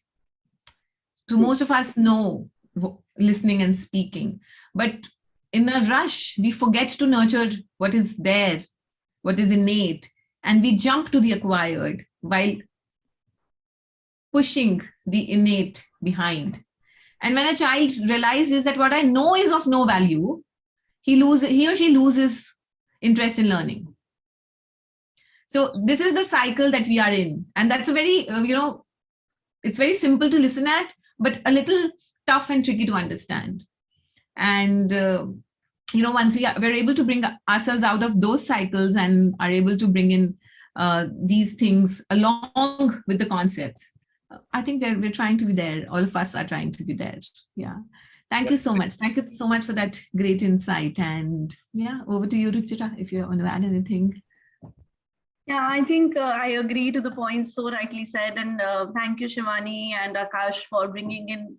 So most of us know listening and speaking, but in the rush, we forget to nurture what is there, what is innate, and we jump to the acquired while pushing the innate behind. And when a child realizes that what I know is of no value, he or she loses interest in learning. So this is the cycle that we are in. And that's a very, it's very simple to listen at, but a little tough and tricky to understand. And, once we're able to bring ourselves out of those cycles and are able to bring in these things along with the concepts, I think we're trying to be there. All of us are trying to be there. Yeah. Thank you so much. Thank you so much for that great insight. And yeah, over to you, Ruchira, if you want to add anything. Yeah, I think I agree to the points so rightly said. And thank you, Shivani and Akash, for bringing in,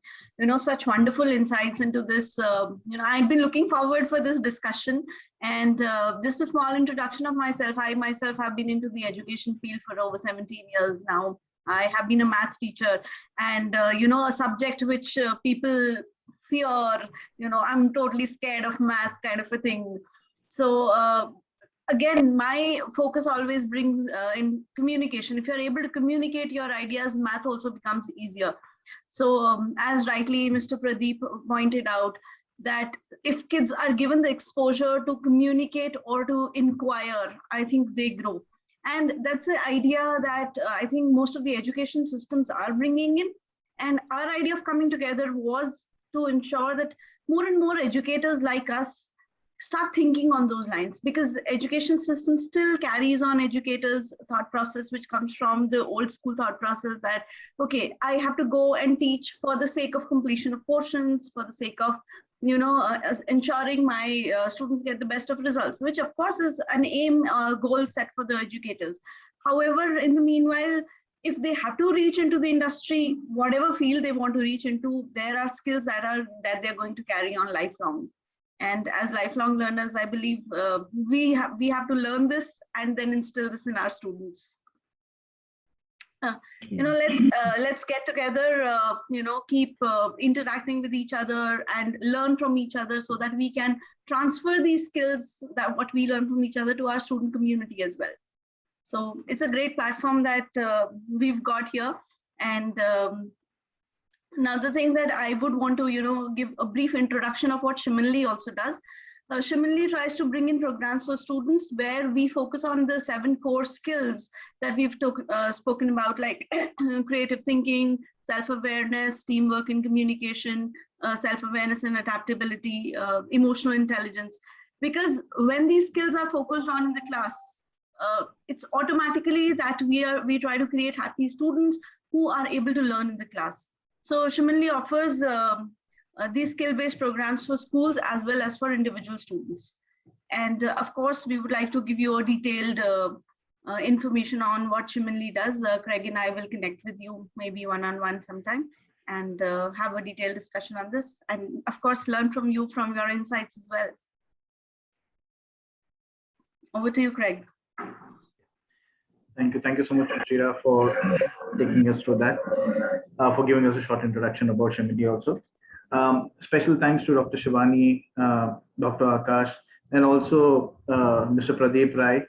such wonderful insights into this. I've been looking forward for this discussion. And just a small introduction of myself. I myself have been into the education field for over 17 years now. I have been a maths teacher, and, a subject which people fear, I'm totally scared of math kind of a thing. So, again, my focus always brings in communication. If you're able to communicate your ideas, math also becomes easier. So as rightly Mr. Pradeep pointed out, that if kids are given the exposure to communicate or to inquire, I think they grow. And that's the idea that I think most of the education systems are bringing in. And our idea of coming together was to ensure that more and more educators like us start thinking on those lines, because education system still carries on educators' thought process, which comes from the old school thought process that, okay, I have to go and teach for the sake of completion of portions, for the sake of, ensuring my students get the best of results, which of course is an aim goal set for the educators. However, in the meanwhile, if they have to reach into the industry, whatever field they want to reach into, there are skills that they're going to carry on lifelong. And as lifelong learners, I believe we have to learn this and then instill this in our students. Let's get together, keep interacting with each other and learn from each other, so that we can transfer these skills, that what we learn from each other, to our student community as well. So it's a great platform that we've got here. And another thing that I would want to, give a brief introduction of what Shiminly also does. Shiminly tries to bring in programs for students where we focus on the 7 core skills that we've spoken about, like creative thinking, self-awareness, teamwork and communication, self-awareness and adaptability, emotional intelligence. Because when these skills are focused on in the class, it's automatically that we try to create happy students who are able to learn in the class. So Shiminly offers these skill-based programs for schools as well as for individual students. And of course, we would like to give you a detailed information on what Shiminly does. Craig and I will connect with you maybe one-on-one sometime and have a detailed discussion on this. And of course, learn from you, from your insights as well. Over to you, Craig. Thank you so much, Ashira, for taking us through that, for giving us a short introduction about Shiminly also. Special thanks to Dr. Shivani, Dr. Akash, and also Mr. Pradeep Rai.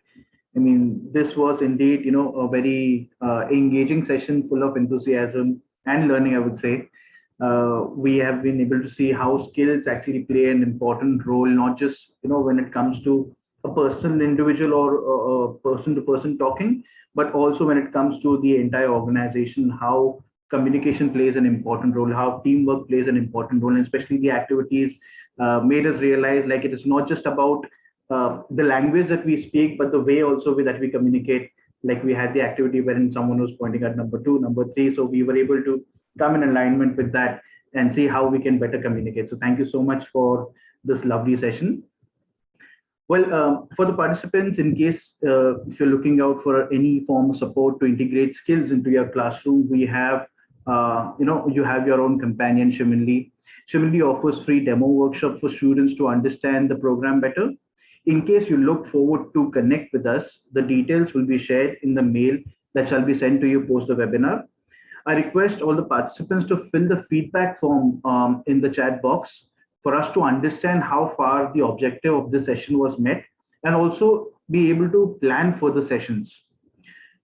I mean, this was indeed, a very engaging session full of enthusiasm and learning, I would say. We have been able to see how skills actually play an important role, not just, when it comes to a personal individual or person-to-person talking, but also when it comes to the entire organization, how communication plays an important role, how teamwork plays an important role, and especially the activities made us realize, like, it is not just about the language that we speak, but the way also that we communicate. Like, we had the activity wherein someone was pointing at number 2, number 3, so we were able to come in alignment with that and see how we can better communicate. So thank you so much for this lovely session. Well, for the participants, in case if you're looking out for any form of support to integrate skills into your classroom, we have, you have your own companion, Shiminly. Shiminly offers free demo workshops for students to understand the program better. In case you look forward to connect with us, the details will be shared in the mail that shall be sent to you post the webinar. I request all the participants to fill the feedback form in the chat box for us to understand how far the objective of this session was met, and also be able to plan for the sessions.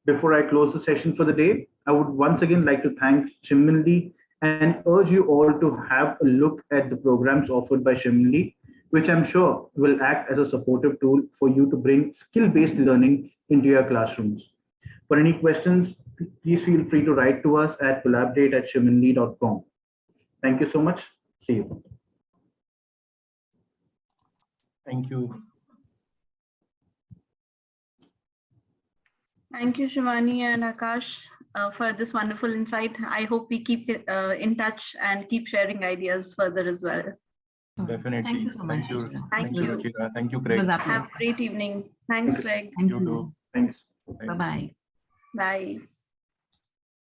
Before I close the session for the day, I would once again like to thank Shiminly and urge you all to have a look at the programs offered by Shiminly, which I'm sure will act as a supportive tool for you to bring skill-based learning into your classrooms. For any questions, please feel free to write to us at collaborate@shiminly.com. Thank you so much. See you. Thank you. Thank you, Shivani and Akash, for this wonderful insight. I hope we keep in touch and keep sharing ideas further as well. Definitely. Thank you so much. Thank you. Thank Thank you, you. Ruchira. Thank you, It Craig. was our Have pleasure. a great evening. Thanks, Craig. Thank You you. too. Thanks. Bye-bye. Bye.